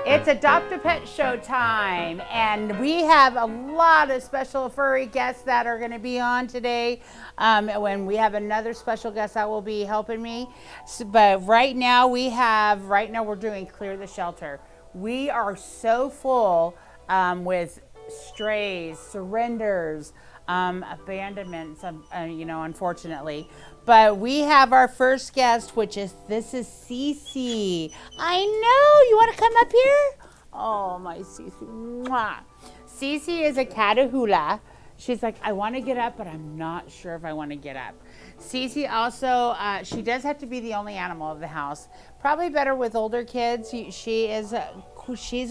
It's Adopt a Pet Show time, and we have a lot of special furry guests that are going to be on today. When we have another special guest that will be helping me, but right now we're doing Clear the Shelter. We are so full with strays, surrenders, abandonments, unfortunately. But we have our first guest, this is Cece. I know, you want to come up here? Oh, my Cece. Mwah. Cece is a Catahoula. She's like, I want to get up, but I'm not sure if I want to get up. Cece also, she does have to be the only animal of the house. Probably better with older kids. She's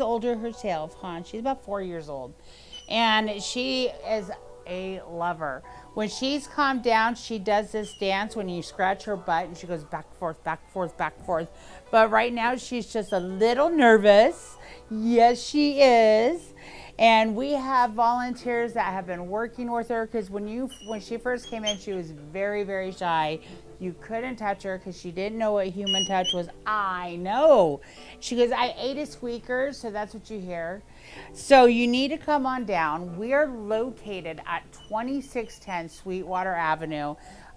older herself, huh? She's about 4 years old. And she is a lover. When she's calmed down, she does this dance when you scratch her butt and she goes back, forth, back, forth, back, forth. But right now she's just a little nervous. Yes, she is. And we have volunteers that have been working with her because when she first came in, she was very, very shy. You couldn't touch her because she didn't know what human touch was. I know. She goes, I ate a squeaker, so that's what you hear. So you need to come on down. We are located at 2610 Sweetwater Avenue.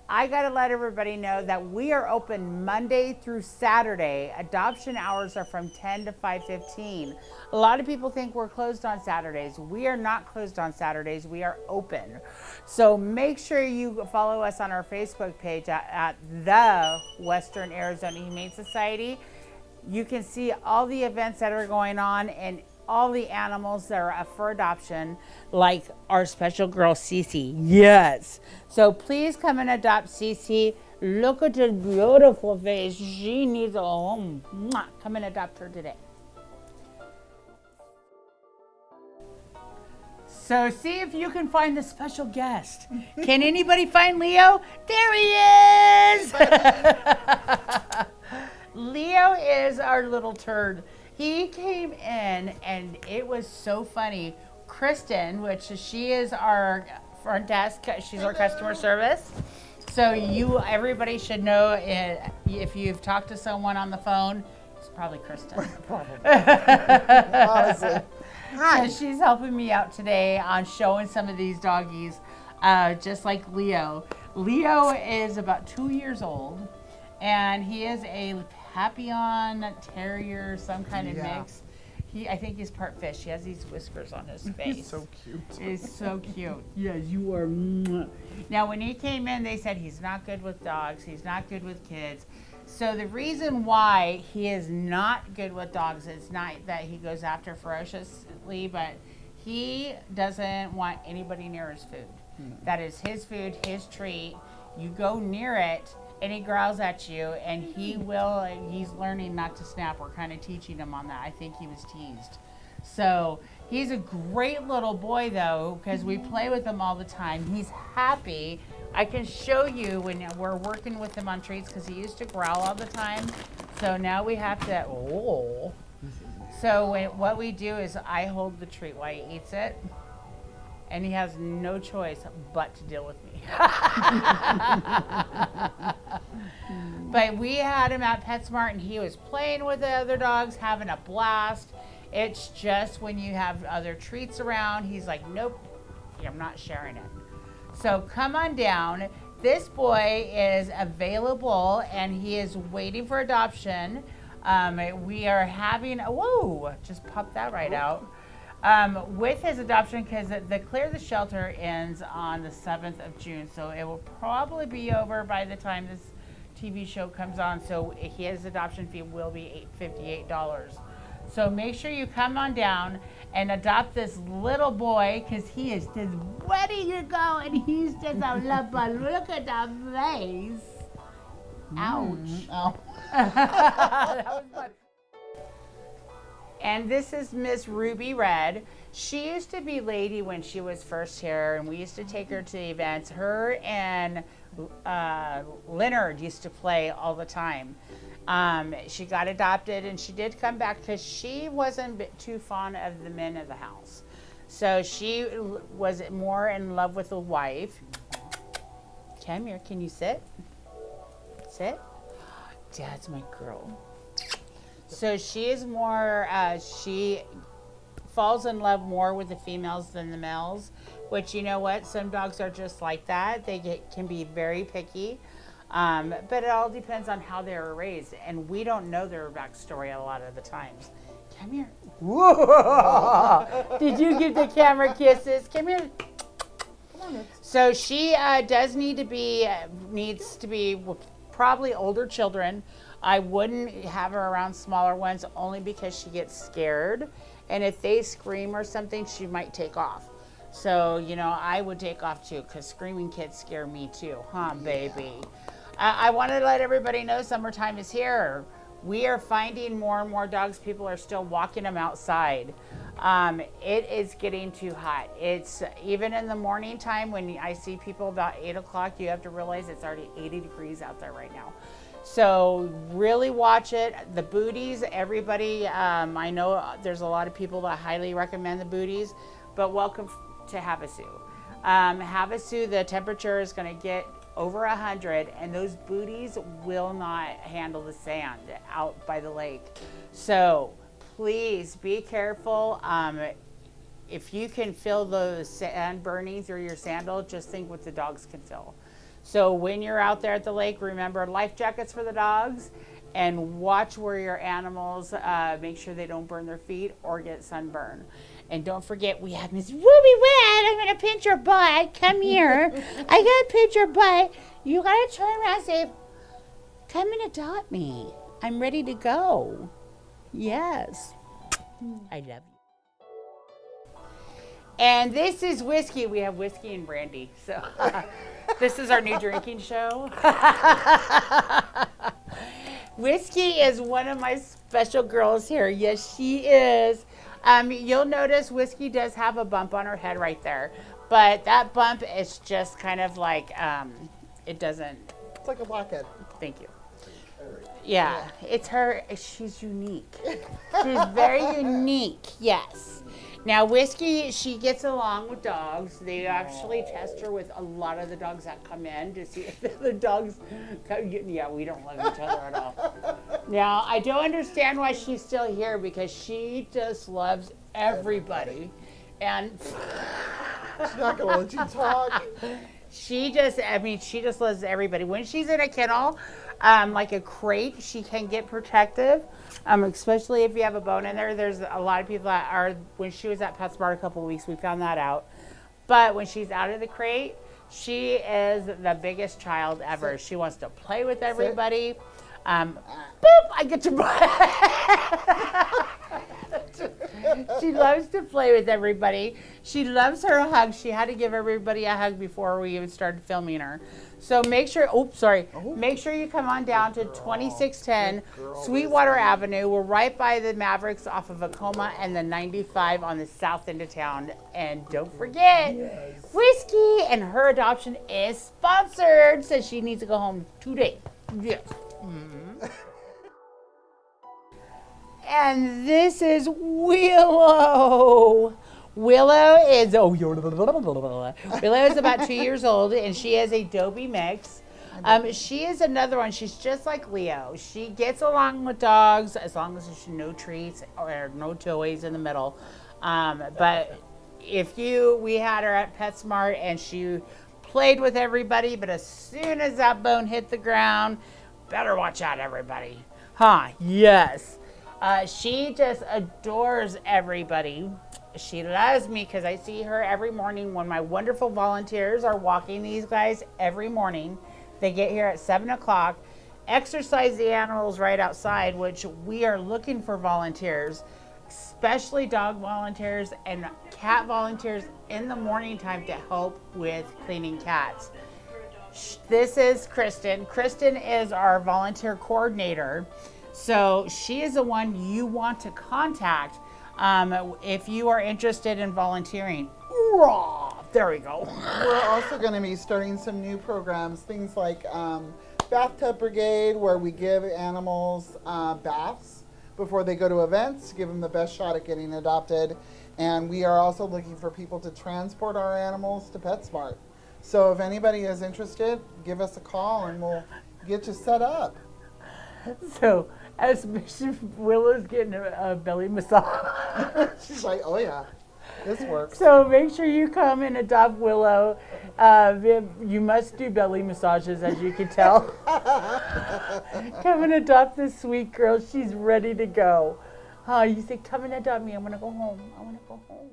I got to let everybody know that we are open Monday through Saturday. Adoption hours are from 10 to 5:15. A lot of people think we're closed on Saturdays. We are not closed on Saturdays. We are open. So make sure you follow us on our Facebook page at the Western Arizona Humane Society. You can see all the events that are going on and all the animals that are up for adoption, like our special girl Cece. Yes. So please come and adopt Cece. Look at her beautiful face. She needs a home. Mwah. Come and adopt her today. So see if you can find the special guest. Can anybody find Leo? There he is. Leo is our little turd. He came in and it was so funny. Kristen, she is our front desk, she's our customer service. So everybody should know if you've talked to someone on the phone, it's probably Kristen. Honestly. Hi. So she's helping me out today on showing some of these doggies, just like Leo. Leo is about 2 years old, and he is a Papillon Terrier, some kind of mix. I think he's part fish. He has these whiskers on his face. He's so cute. He's so cute. Yes, you are. Now, when he came in, they said he's not good with dogs. He's not good with kids. So the reason why he is not good with dogs is not that he goes after ferociously, but he doesn't want anybody near his food. That is his food, his treat. You go near it, and he growls at you, and he's learning not to snap. We're kind of teaching him on that. I think he was teased. So he's a great little boy, though, because we play with him all the time. He's happy. I can show you when we're working with him on treats, because he used to growl all the time. So now we have to, So what we do is I hold the treat while he eats it. And he has no choice but to deal with me. But we had him at PetSmart, and he was playing with the other dogs, having a blast. It's just when you have other treats around, he's like, nope, I'm not sharing it. So come on down. This boy is available, and he is waiting for adoption. We are having, just popped that right out. With his adoption, because the Clear the Shelter ends on the 7th of June, so it will probably be over by the time this TV show comes on, so his adoption fee will be $58. So make sure you come on down and adopt this little boy, because he is just ready to go, and he's just a little, look at the face. Ouch. Oh. That was fun. And this is Miss Ruby Red. She used to be Lady when she was first here, and we used to take her to events. Her and Leonard used to play all the time. She got adopted, and she did come back because she wasn't too fond of the men of the house. So she was more in love with the wife. Come here, can you sit? Sit. Dad's my girl. So she is more, she falls in love more with the females than the males, which, you know what, some dogs are just like that. Can be very picky. But it all depends on how they were raised, and we don't know their backstory a lot of the times. Come here. Whoa. Did you give the camera kisses? Come here. So she does need to be, needs to be probably older children. I wouldn't have her around smaller ones only because she gets scared. And if they scream or something, she might take off. So, you know, I would take off too, because screaming kids scare me too, huh, baby? I want to let everybody know summertime is here. We are finding more and more dogs. People are still walking them outside. It is getting too hot. It's even in the morning time when I see people about 8 o'clock, you have to realize it's already 80 degrees out there right now. So really watch it. The booties, everybody, I know there's a lot of people that highly recommend the booties, but welcome to Havasu. Havasu, the temperature is going to get over 100, and those booties will not handle the sand out by the lake. So please be careful. If you can feel the sand burning through your sandal, just think what the dogs can feel. So when you're out there at the lake, remember life jackets for the dogs, and watch where your animals, make sure they don't burn their feet or get sunburn. And don't forget, we have Miss Ruby Red. I'm gonna pinch your butt. Come here. I gotta pinch your butt. You gotta turn around and say, come and adopt me. I'm ready to go. Yes. I love you. And this is whiskey. We have whiskey and brandy. So this is our new drinking show. Whiskey is one of my special girls here. Yes, she is. You'll notice Whiskey does have a bump on her head right there, but that bump is just kind of like, it doesn't. It's like a blackhead. Thank you. Yeah, it's her. She's unique. She's very unique. Yes. Now, Whiskey, she gets along with dogs. They actually test her with a lot of the dogs that come in to see if the dogs, yeah, we don't love each other at all. Now, I don't understand why she's still here, because she just loves everybody. And she's not going to let you talk. She just loves everybody. When she's in a kennel, like a crate, she can get protective, especially if you have a bone in there. There's a lot of people that are, when she was at PetSmart a couple of weeks, we found that out. But when she's out of the crate, she is the biggest child ever. She wants to play with everybody. Boop, I get your butt. She loves to play with everybody. She loves her hug. She had to give everybody a hug before we even started filming her. So make sure, make sure you come on down to 2610 Sweetwater Avenue. We're right by the Mavericks off of Acoma and the 95 on the south end of town. And don't forget, Whiskey and her adoption is sponsored. Says she needs to go home today. Yes. Mm-hmm. And this is Willow. Willow is about 2 years old, and she is a Dobie mix. She is another one. She's just like Leo. She gets along with dogs as long as there's no treats or no toys in the middle. But we had her at PetSmart, and she played with everybody, but as soon as that bone hit the ground, better watch out, everybody. Huh? Yes. She just adores everybody. She loves me because I see her every morning when my wonderful volunteers are walking these guys every morning. They get here at 7 o'clock, exercise the animals right outside, which we are looking for volunteers, especially dog volunteers and cat volunteers in the morning time to help with cleaning cats. This is Kristen. Kristen is our volunteer coordinator. So she is the one you want to contact if you are interested in volunteering. There we go. We're also going to be starting some new programs, things like Bathtub Brigade, where we give animals baths before they go to events, give them the best shot at getting adopted. And we are also looking for people to transport our animals to PetSmart. So if anybody is interested, give us a call and we'll get you set up. So as Willow's getting a belly massage. She's like, oh yeah, this works. So make sure you come and adopt Willow. You must do belly massages, as you can tell. Come and adopt this sweet girl. She's ready to go. You say, come and adopt me. I want to go home. I want to go home.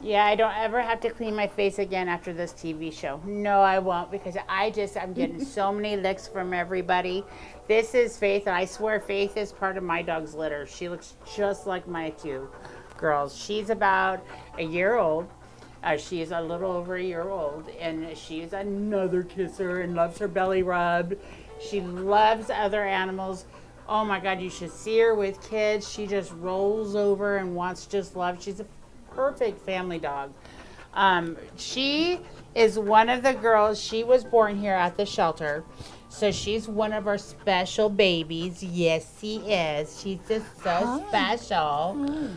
Yeah, I don't ever have to clean my face again after this TV show. No, I won't, because I'm getting so many licks from everybody. This is Faith, and I swear Faith is part of my dog's litter. She looks just like my two girls. She's about a year old. She is a little over a year old, and she is another kisser and loves her belly rub. She loves other animals. Oh my God, you should see her with kids. She just rolls over and wants just love. She's a perfect family dog. She is one of the girls. She was born here at the shelter, so she's one of our special babies. Yes, she is. She's just so special.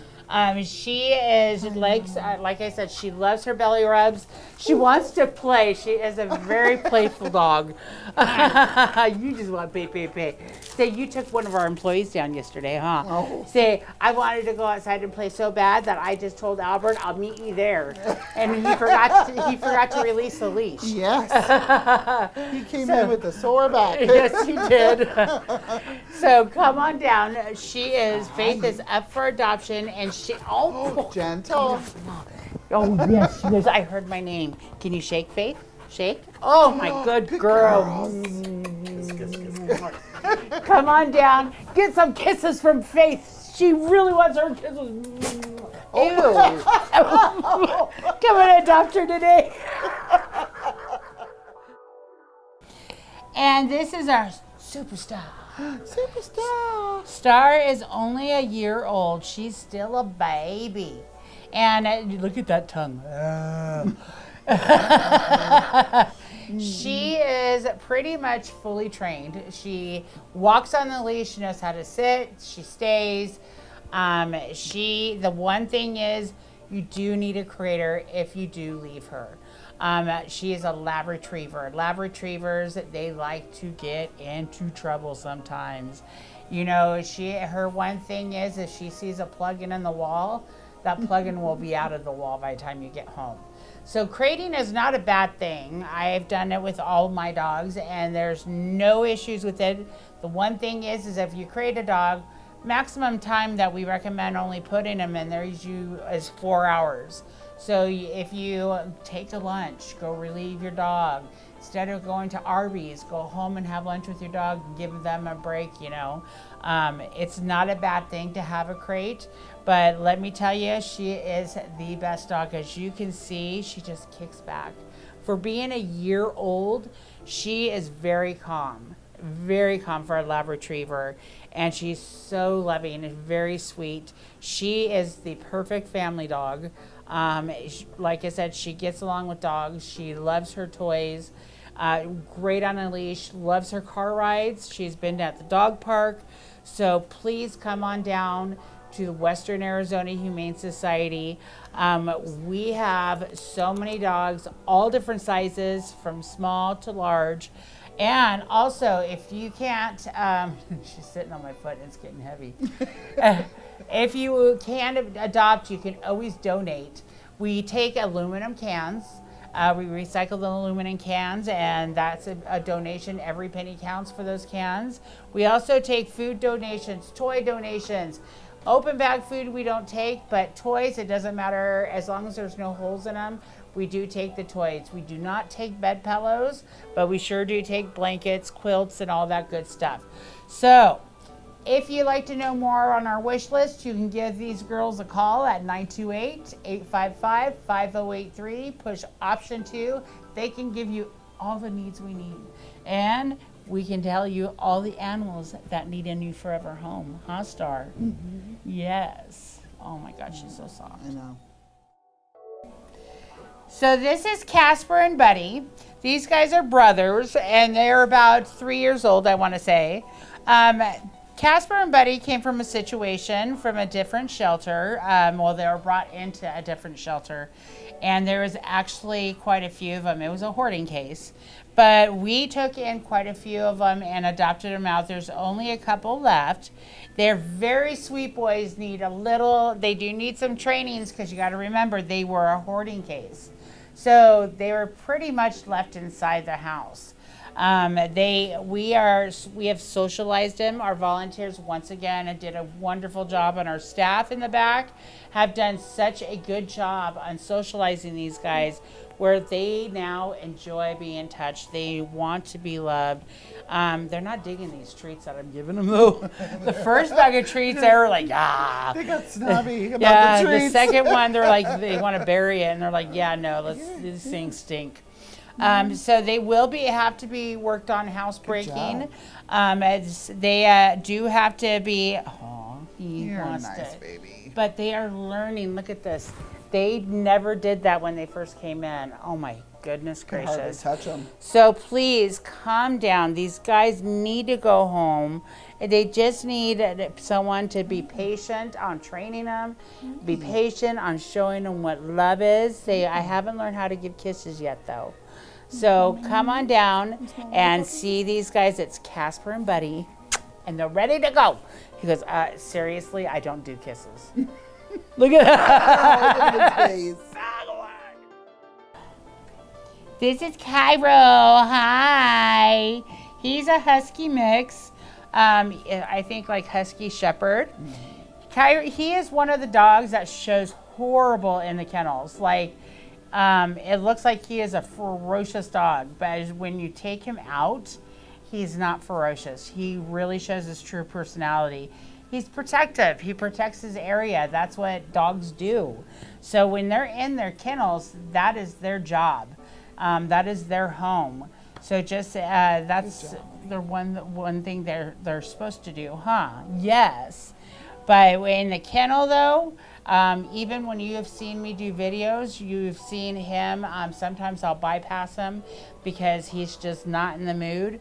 She is like I said, she loves her belly rubs. She wants to play. She is a very playful dog. You just want pay. Say, you took one of our employees down yesterday, huh? Oh. Say, I wanted to go outside and play so bad that I just told Albert, I'll meet you there. And he forgot to release the leash. Yes. He came in with a sore back. Yes, he did. So come on down. Faith is up for adoption, and Gentle. Oh, yes, she is. I heard my name. Can you shake, Faith? Shake? Oh, my good girl. Come on down. Get some kisses from Faith. She really wants her kisses. Ew. Come and adopt her today. And this is our superstar. Star is only a year old. She's still a baby. And look at that tongue. She is pretty much fully trained. She walks on the leash. She knows how to sit. She stays. The one thing is, you do need a crater if you do leave her. She is a lab retriever. Lab retrievers, they like to get into trouble sometimes. You know, her one thing is, if she sees a plug-in in the wall, that plug-in will be out of the wall by the time you get home. So crating is not a bad thing. I've done it with all my dogs, and there's no issues with it. The one thing is if you crate a dog, maximum time that we recommend only putting them in there is 4 hours. So if you take a lunch, go relieve your dog. Instead of going to Arby's, go home and have lunch with your dog and give them a break, you know. It's not a bad thing to have a crate, but let me tell you, she is the best dog. As you can see, she just kicks back. For being a year old, she is very calm for a lab retriever, and she's so loving and very sweet. She is the perfect family dog. Like I said, she gets along with dogs. She loves her toys. Great on a leash. Loves her car rides. She's been at the dog park. So please come on down to the Western Arizona Humane Society. We have so many dogs, all different sizes, from small to large. And also, if you can't, she's sitting on my foot and it's getting heavy. If you can't adopt, you can always donate. We take aluminum cans. We recycle the aluminum cans, and that's a donation. Every penny counts for those cans. We also take food donations, toy donations. Open bag food we don't take, but toys, it doesn't matter as long as there's no holes in them. We do take the toys. We do not take bed pillows, but we sure do take blankets, quilts, and all that good stuff. So if you'd like to know more on our wish list, you can give these girls a call at 928-855-5083. Push option 2. They can give you all the needs we need. And we can tell you all the animals that need a new forever home. Huh, Star? Mm-hmm. Yes. Oh my gosh, she's so soft. I know. So this is Casper and Buddy. These guys are brothers, and they're about 3 years old, I want to say. Casper and Buddy came from a situation from a different shelter. They were brought into a different shelter, and there was actually quite a few of them. It was a hoarding case, but we took in quite a few of them and adopted them out. There's only a couple left. They're very sweet boys. They do need some trainings, because you got to remember they were a hoarding case. So they were pretty much left inside the house. We have socialized them. Our volunteers once again did a wonderful job, and our staff in the back have done such a good job on socializing these guys, where they now enjoy being touched. They want to be loved. They're not digging these treats that I'm giving them, though. The first bag of treats, they were like, ah. They got snobby about the treats. The second one, they're like, they want to bury it, and they're like, yeah, no, these things stink. So they will have to be worked on housebreaking. As they do have to be. Oh, You're a nice baby. But they are learning. Look at this. They never did that when they first came in. Oh my goodness gracious! Hardly touch them. So please calm down. These guys need to go home. They just need someone to be patient on training them, be patient on showing them what love is. I haven't learned how to give kisses yet, though. So come on down and see these guys. It's Casper and Buddy, and they're ready to go. He goes, seriously, I don't do kisses. Look at that. Look at his face. This is Cairo. Hi. He's a husky mix. I think like husky shepherd. Cairo, he is one of the dogs that shows horrible in the kennels. Like, it looks like he is a ferocious dog, but when you take him out, he's not ferocious. He really shows his true personality. He's protective. He protects his area. That's what dogs do. So when they're in their kennels, that is their job. That is their home. So just that's the one thing they're supposed to do, huh? Yes. But in the kennel, though, even when you have seen me do videos, you've seen him. Sometimes I'll bypass him because he's just not in the mood.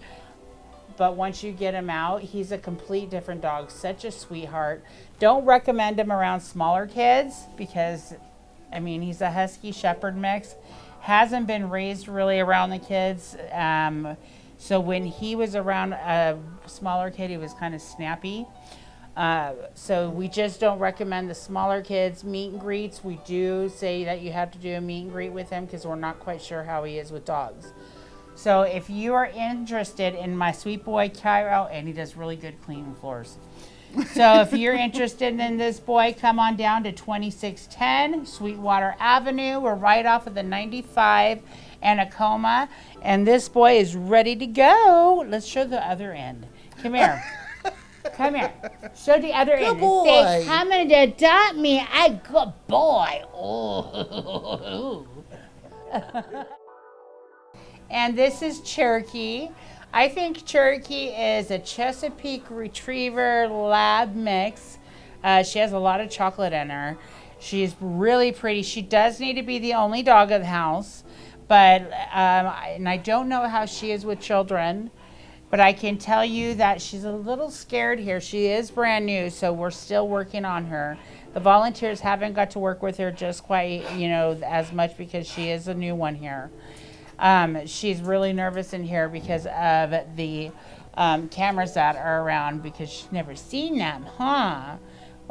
But once you get him out, he's a complete different dog. Such a sweetheart. Don't recommend him around smaller kids because, I mean, he's a husky shepherd mix. Hasn't been raised really around the kids. So when he was around a smaller kid, he was kind of snappy. So we just don't recommend the smaller kids meet and greets. We do say that you have to do a meet and greet with him because we're not quite sure how he is with dogs. So if you are interested in my sweet boy Cairo, and he does really good cleaning floors. So if you're interested in this boy, come on down to 2610 Sweetwater Avenue. We're right off of the 95 Anacoma, and this boy is ready to go. Let's show the other end. Come here. Come here. Show the other end. Boy. Say, come and adopt me. I good boy. Oh. And this is Cherokee. I think Cherokee is a Chesapeake Retriever Lab mix. She has a lot of chocolate in her. She's really pretty. She does need to be the only dog of the house, but and I don't know how she is with children, but I can tell you that she's a little scared here. She is brand new, so we're still working on her. The volunteers haven't got to work with her just quite, as much because she is a new one here. She's really nervous in here because of the cameras that are around because she's never seen them, huh?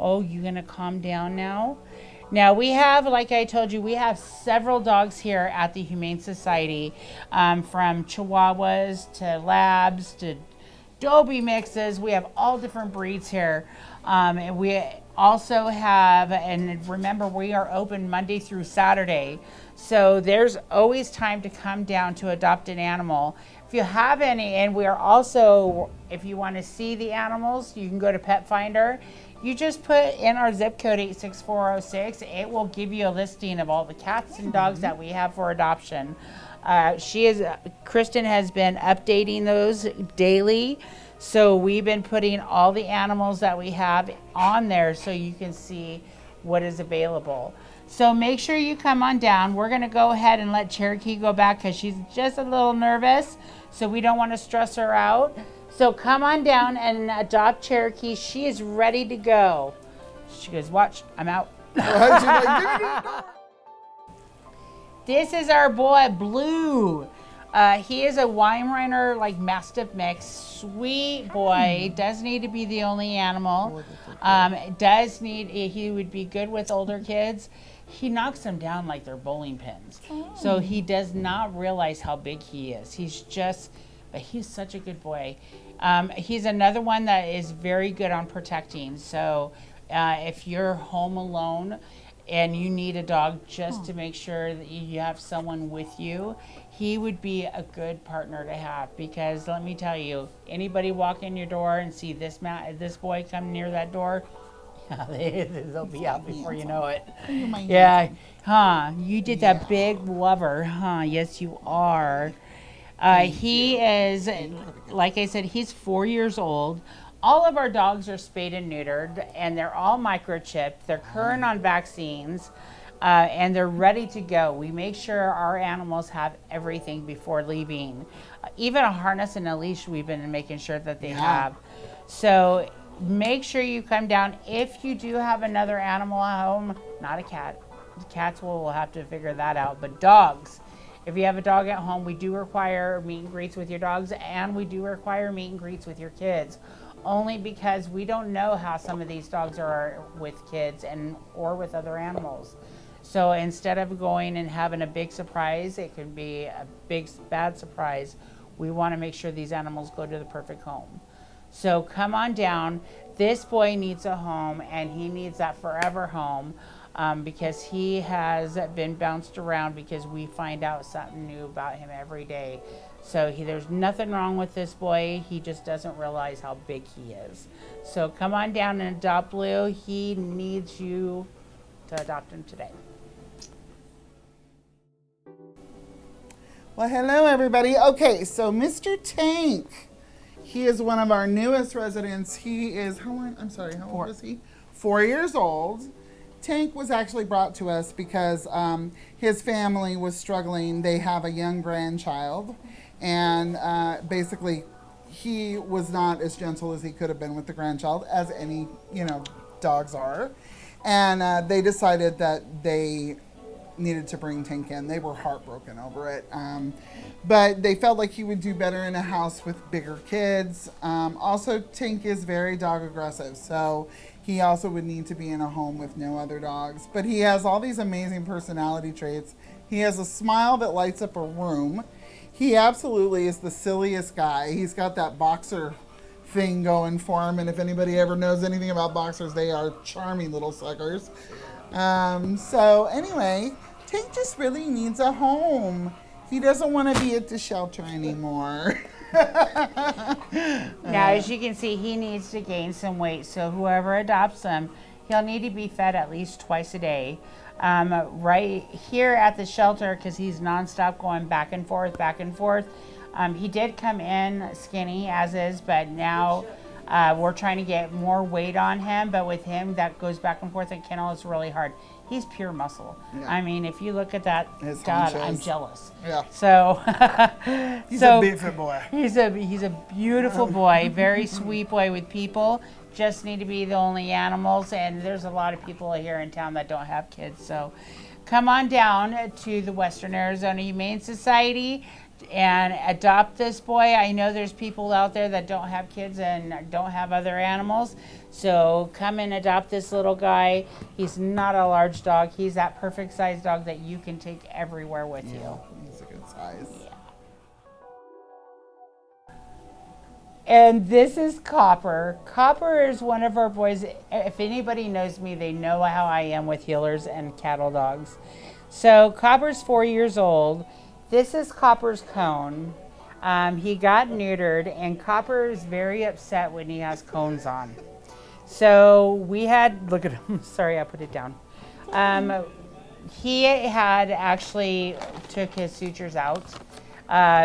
Oh, you gonna calm down now? Now we have, like I told you, we have several dogs here at the Humane Society, from Chihuahuas to Labs to Dobie mixes. We have all different breeds here. And we also have, and remember, we are open Monday through Saturday. So there's always time to come down to adopt an animal. If you have any, and we are also, if you want to see the animals, you can go to Pet Finder. You just put in our zip code 86406. It will give you a listing of all the cats and dogs that we have for adoption. Kristen has been updating those daily. So we've been putting all the animals that we have on there so you can see what is available. So make sure you come on down. We're going to go ahead and let Cherokee go back because she's just a little nervous. So we don't want to stress her out. So come on down and adopt Cherokee. She is ready to go. She goes, watch, I'm out. This is our boy, Blue. He is a Weimaraner, like Mastiff mix. Sweet boy. Does need to be the only animal. He would be good with older kids. He knocks them down like they're bowling pins. So he does not realize how big he is. But he's such a good boy. He's another one that is very good on protecting. So if you're home alone and you need a dog just to make sure that you have someone with you, he would be a good partner to have, because let me tell you, anybody walk in your door and see this boy come near that door, they'll be out before you know it. Yeah, you did that big lover, yes you are. He is, like I said, he's 4 years old. All of our dogs are spayed and neutered, and they're all microchipped. They're current on vaccines, and they're ready to go. We make sure our animals have everything before leaving. Even a harness and a leash, we've been making sure that they have. So make sure you come down. If you do have another animal at home, not a cat. Cats, we'll have to figure that out, but dogs. If you have a dog at home, we do require meet and greets with your dogs, and we do require meet and greets with your kids. Only because we don't know how some of these dogs are with kids or with other animals. So instead of going and having a big surprise, it can be a big bad surprise. We want to make sure these animals go to the perfect home. So come on down. This boy needs a home, and he needs that forever home, because he has been bounced around, because we find out something new about him every day. So there's nothing wrong with this boy. He just doesn't realize how big he is. So come on down and adopt Blue. He needs you to adopt him today. Well, hello everybody. Okay, so Mr. Tank, he is one of our newest residents. He is, how old is he? 4 years old. Tank was actually brought to us because his family was struggling. They have a young grandchild, and basically he was not as gentle as he could have been with the grandchild, as any dogs are, and they decided that they needed to bring Tank in. They were heartbroken over it, but they felt like he would do better in a house with bigger kids. Also, Tank is very dog aggressive, so he also would need to be in a home with no other dogs. But he has all these amazing personality traits. He has a smile that lights up a room. He absolutely is the silliest guy. He's got that boxer thing going for him, and if anybody ever knows anything about boxers, they are charming little suckers. So anyway, Tank just really needs a home. He doesn't want to be at the shelter anymore. Now, as you can see, he needs to gain some weight. So whoever adopts him, he'll need to be fed at least twice a day. Right here at the shelter, because he's nonstop going back and forth, back and forth. He did come in skinny as is, but now we're trying to get more weight on him. But with him, that goes back and forth in kennel, it's really hard. He's pure muscle. Yeah. I mean, if you look at that, God, I'm jealous. Yeah. So he's a beautiful boy. He's a beautiful boy, very sweet boy with people. Just need to be the only animals, and there's a lot of people here in town that don't have kids. So come on down to the Western Arizona Humane Society and adopt this boy. I know there's people out there that don't have kids and don't have other animals. So come and adopt this little guy. He's not a large dog. He's that perfect size dog that you can take everywhere with you. He's a good size. Yeah. And this is Copper. Copper is one of our boys. If anybody knows me, they know how I am with healers and cattle dogs. So Copper's 4 years old. This is Copper's cone. He got neutered, and Copper is very upset when he has cones on. So we had, look at him, sorry, I put it down. He had actually took his sutures out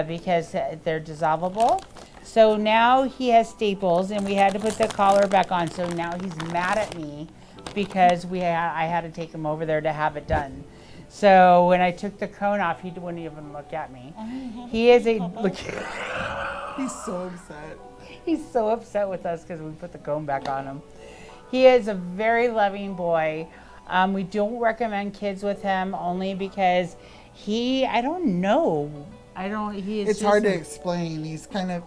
because they're dissolvable. So now he has staples, and we had to put the collar back on. So now he's mad at me because I had to take him over there to have it done. So when I took the cone off, he wouldn't even look at me. He is a look. He's so upset. He's so upset with us because we put the comb back on him. He is a very loving boy. We don't recommend kids with him only because I don't know. It's hard to explain. He's kind of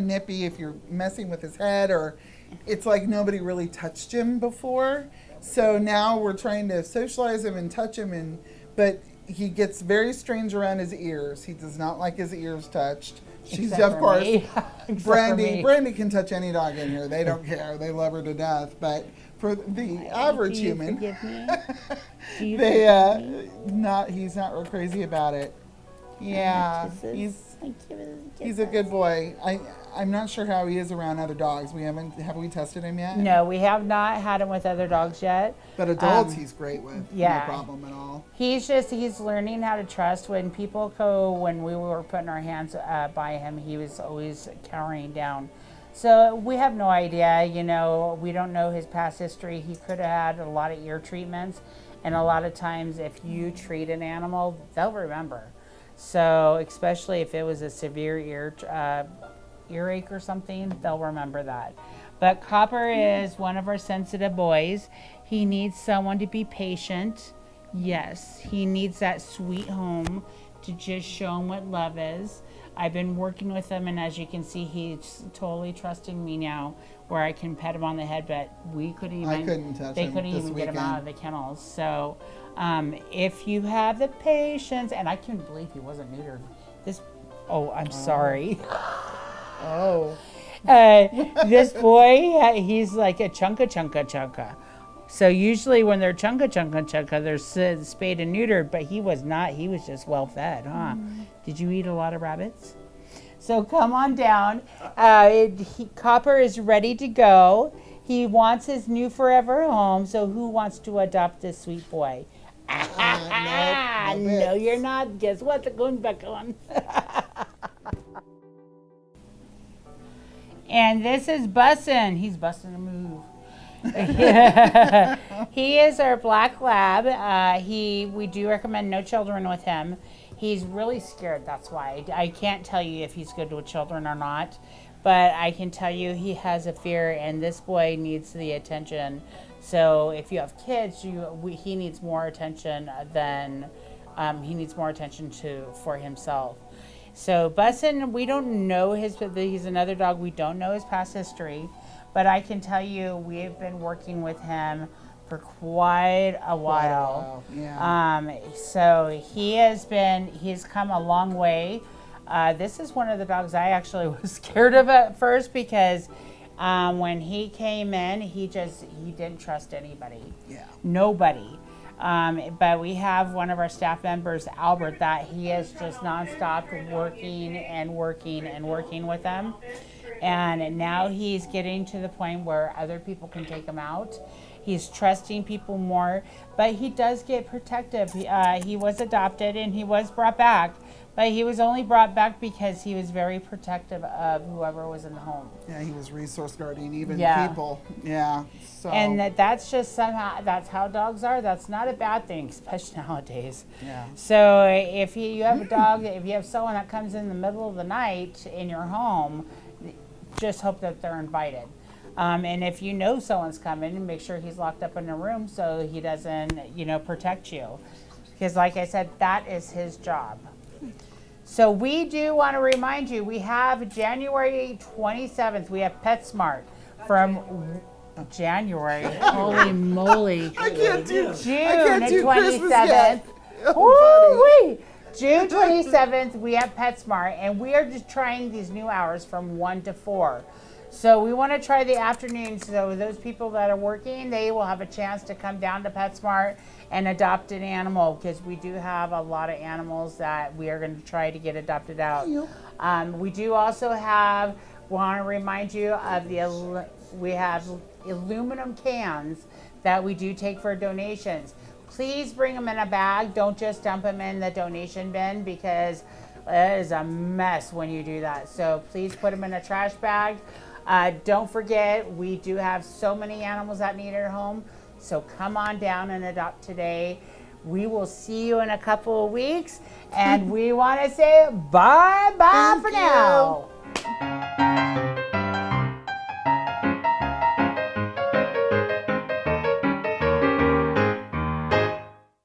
nippy if you're messing with his head, or it's like nobody really touched him before. So now we're trying to socialize him and touch him, but he gets very strange around his ears. He does not like his ears touched. She's Except of course Brandy can touch any dog in here. They don't care. They love her to death. But for the average human, forgive me? he's not real crazy about it. Yeah, he's a good boy. I'm not sure how he is around other dogs. Have we tested him yet? No, we have not had him with other dogs yet. But adults he's great with. Yeah. No problem at all. He's learning how to trust. When we were putting our hands by him, he was always cowering down. So we have no idea, we don't know his past history. He could have had a lot of ear treatments, and a lot of times if you treat an animal, they'll remember. So especially if it was a severe earache or something, they'll remember that. But Copper is one of our sensitive boys. He needs someone to be patient. Yes, he needs that sweet home to just show him what love is. I've been working with him, and as you can see, he's totally trusting me now, where I can pet him on the head, but I couldn't touch him. They couldn't even get him weekend. out of the kennels. So if you have the patience, and I couldn't believe he wasn't neutered. I'm sorry. Oh. This boy, he's like a chunka. So usually when they're chunka, they're spayed and neutered, but he was not. He was just well fed, huh? Did you eat a lot of rabbits? So come on down. Copper is ready to go. He wants his new forever home. So who wants to adopt this sweet boy? No, you're not. Guess what? The going back on. And this is Bussin'. He's busting a move. He is our black lab. We do recommend no children with him. He's really scared. That's why I can't tell you if he's good with children or not, but I can tell you he has a fear, and this boy needs the attention. So if you have kids, he needs more attention for himself. So Bussin', we don't know he's another dog. We don't know his past history, but I can tell you we have been working with him for quite a while. Yeah. So he's come a long way. This is one of the dogs I actually was scared of at first because when he came in, he didn't trust anybody. Yeah. Nobody. But we have one of our staff members, Albert, that he has just nonstop working with them. And now he's getting to the point where other people can take him out. He's trusting people more, but he does get protective. He was adopted and he was brought back, but he was only brought back because he was very protective of whoever was in the home. Yeah, he was resource guarding even Yeah. people. Yeah. So. And that's just that's how dogs are. That's not a bad thing, especially nowadays. Yeah. So if you have a dog, if you have someone that comes in the middle of the night in your home, just hope that they're invited. And if you know someone's coming, make sure he's locked up in a room so he doesn't, protect you. Because like I said, that is his job. So we do want to remind you, we have January 27th, we have PetSmart from January. Holy moly. I can't do June Christmas yet. 27th. Woo-wee. June 27th, we have PetSmart, and we are just trying these new hours from 1 to 4. So we want to try the afternoon, so those people that are working, they will have a chance to come down to PetSmart and adopt an animal, because we do have a lot of animals that we are going to try to get adopted out. We do also want to remind you of we have aluminum cans that we do take for donations. Please bring them in a bag. Don't just dump them in the donation bin, because it is a mess when you do that. So please put them in a trash bag. Don't forget, we do have so many animals that need our home. So come on down and adopt today. We will see you in a couple of weeks. And we want to say bye-bye for now.